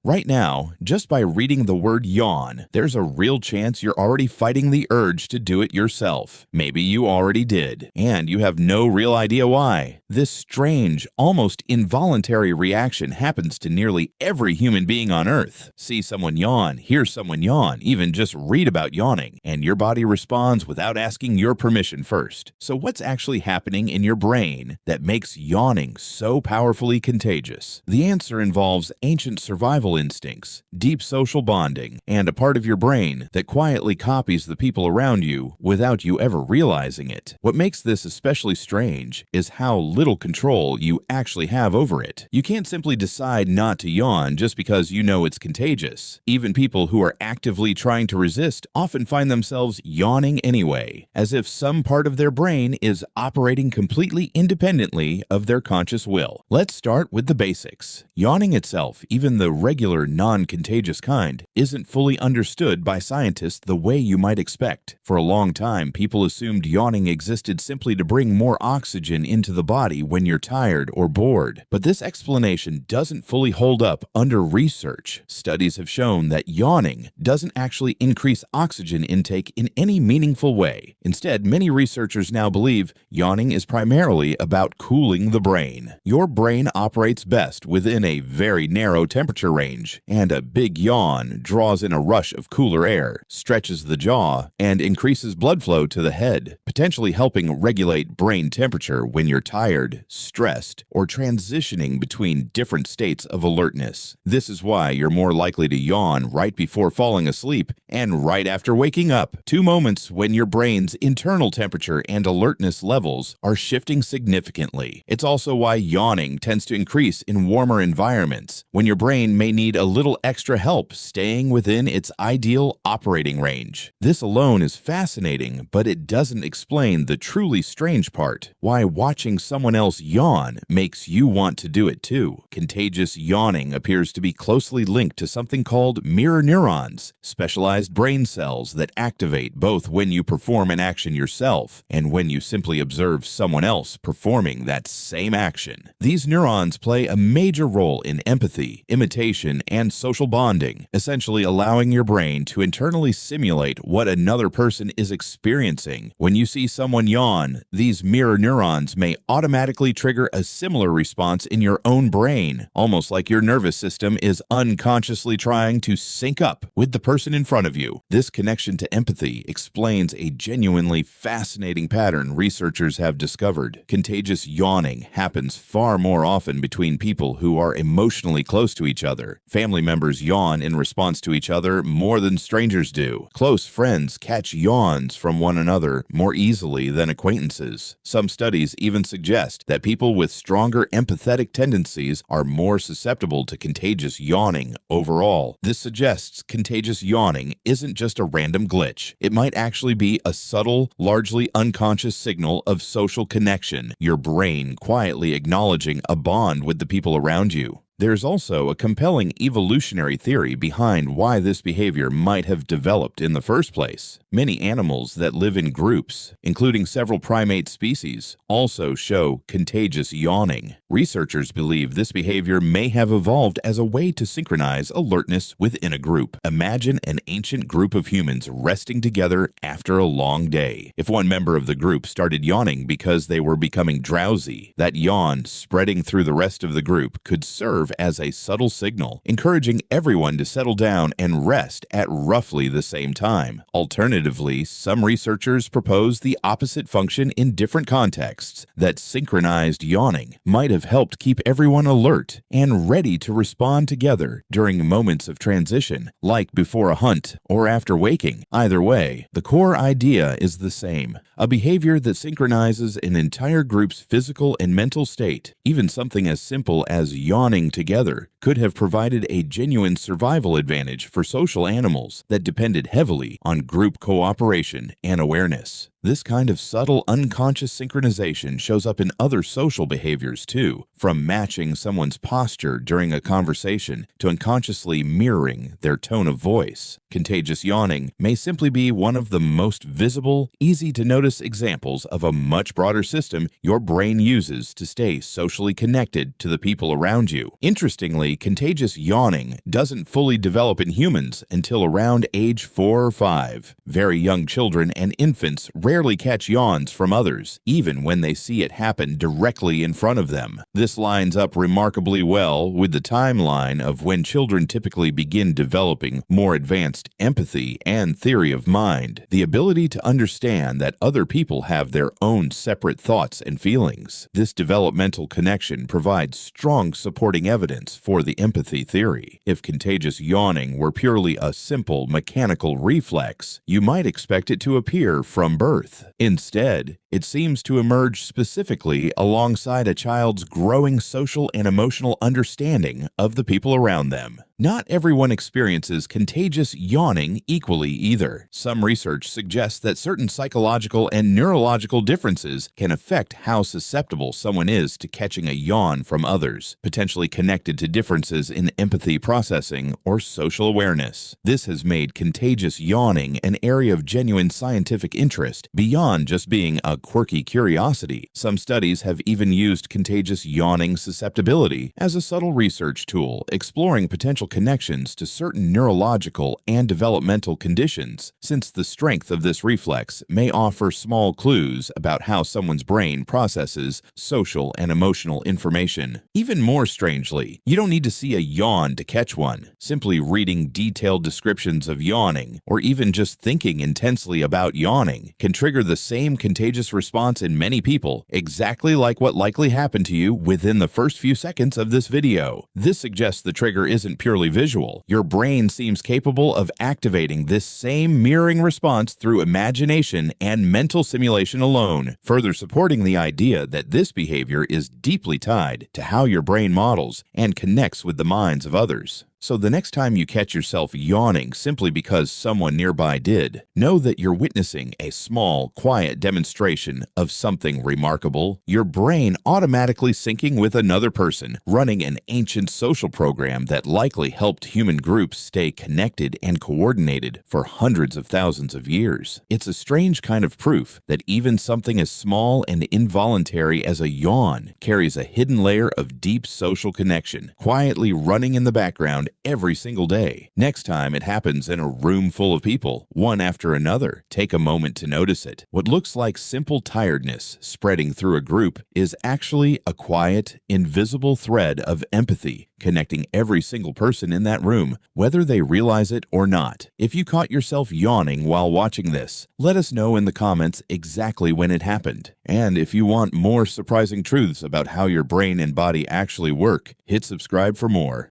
Right now, just by reading the word yawn, there's a real chance you're already fighting the urge to do it yourself. Maybe you already did, and you have no real idea why. This strange, almost involuntary reaction happens to nearly every human being on Earth. See someone yawn, hear someone yawn, even just read about yawning, and your body responds without asking your permission first. So what's actually happening in your brain that makes yawning so powerfully contagious? The answer involves ancient survival instincts, deep social bonding, and a part of your brain that quietly copies the people around you without you ever realizing it. What makes this especially strange is how little control you actually have over it. You can't simply decide not to yawn just because you know it's contagious. Even people who are actively trying to resist often find themselves yawning anyway, as if some part of their brain is operating completely independently of their conscious will. Let's start with the basics. Yawning itself, even the regular non-contagious kind, isn't fully understood by scientists the way you might expect. For a long time, people assumed yawning existed simply to bring more oxygen into the body when you're tired or bored. But this explanation doesn't fully hold up under research. Studies have shown that yawning doesn't actually increase oxygen intake in any meaningful way. Instead, many researchers now believe yawning is primarily about cooling the brain. Your brain operates best within a very narrow temperature range, and a big yawn draws in a rush of cooler air, stretches the jaw, and increases blood flow to the head, potentially helping regulate brain temperature when you're tired, stressed, or transitioning between different states of alertness. This is why you're more likely to yawn right before falling asleep and right after waking up, two moments when your brain's internal temperature and alertness levels are shifting significantly. It's also why yawning tends to increase in warmer environments, when your brain may need a little extra help staying within its ideal operating range. This alone is fascinating, but it doesn't explain the truly strange part: why watching someone else yawn makes you want to do it too. Contagious yawning appears to be closely linked to something called mirror neurons, specialized brain cells that activate both when you perform an action yourself and when you simply observe someone else performing that same action. These neurons play a major role in empathy, imitation, and social bonding, essentially allowing your brain to internally simulate what another person is experiencing. When you see someone yawn, these mirror neurons may automatically trigger a similar response in your own brain, almost like your nervous system is unconsciously trying to sync up with the person in front of you. This connection to empathy explains a genuinely fascinating pattern researchers have discovered. Contagious yawning happens far more often between people who are emotionally close to each other. Family members yawn in response to each other more than strangers do. Close friends catch yawns from one another more easily than acquaintances. Some studies even suggest that people with stronger empathetic tendencies are more susceptible to contagious yawning overall. This suggests contagious yawning isn't just a random glitch. It might actually be a subtle, largely unconscious signal of social connection, your brain quietly acknowledging a bond with the people around you. There's also a compelling evolutionary theory behind why this behavior might have developed in the first place. Many animals that live in groups, including several primate species, also show contagious yawning. Researchers believe this behavior may have evolved as a way to synchronize alertness within a group. Imagine an ancient group of humans resting together after a long day. If one member of the group started yawning because they were becoming drowsy, that yawn spreading through the rest of the group could serve as a subtle signal, encouraging everyone to settle down and rest at roughly the same time. Alternatively, some researchers propose the opposite function in different contexts, that synchronized yawning might have helped keep everyone alert and ready to respond together during moments of transition, like before a hunt or after waking. Either way, the core idea is the same: a behavior that synchronizes an entire group's physical and mental state. Even something as simple as yawning together could have provided a genuine survival advantage for social animals that depended heavily on group cooperation and awareness. This kind of subtle, unconscious synchronization shows up in other social behaviors too, from matching someone's posture during a conversation to unconsciously mirroring their tone of voice. Contagious yawning may simply be one of the most visible, easy-to-notice examples of a much broader system your brain uses to stay socially connected to the people around you. Interestingly, contagious yawning doesn't fully develop in humans until around age 4 or 5. Very young children and infants rarely catch yawns from others, even when they see it happen directly in front of them. This lines up remarkably well with the timeline of when children typically begin developing more advanced empathy and theory of mind, the ability to understand that other people have their own separate thoughts and feelings. This developmental connection provides strong supporting evidence for the empathy theory. If contagious yawning were purely a simple mechanical reflex, you might expect it to appear from birth. Instead, it seems to emerge specifically alongside a child's growing social and emotional understanding of the people around them. Not everyone experiences contagious yawning equally either. Some research suggests that certain psychological and neurological differences can affect how susceptible someone is to catching a yawn from others, potentially connected to differences in empathy processing or social awareness. This has made contagious yawning an area of genuine scientific interest beyond just being a quirky curiosity. Some studies have even used contagious yawning susceptibility as a subtle research tool, exploring potential connections to certain neurological and developmental conditions, since the strength of this reflex may offer small clues about how someone's brain processes social and emotional information. Even more strangely, you don't need to see a yawn to catch one. Simply reading detailed descriptions of yawning, or even just thinking intensely about yawning, can trigger the same contagious response in many people, exactly like what likely happened to you within the first few seconds of this video. This suggests the trigger isn't purely visual. Your brain seems capable of activating this same mirroring response through imagination and mental simulation alone, further supporting the idea that this behavior is deeply tied to how your brain models and connects with the minds of others. So the next time you catch yourself yawning simply because someone nearby did, know that you're witnessing a small, quiet demonstration of something remarkable, your brain automatically syncing with another person, running an ancient social program that likely helped human groups stay connected and coordinated for hundreds of thousands of years. It's a strange kind of proof that even something as small and involuntary as a yawn carries a hidden layer of deep social connection, quietly running in the background every single day. Next time it happens in a room full of people, one after another, take a moment to notice it. What looks like simple tiredness spreading through a group is actually a quiet, invisible thread of empathy connecting every single person in that room, whether they realize it or not. If you caught yourself yawning while watching this, let us know in the comments exactly when it happened. And if you want more surprising truths about how your brain and body actually work, hit subscribe for more.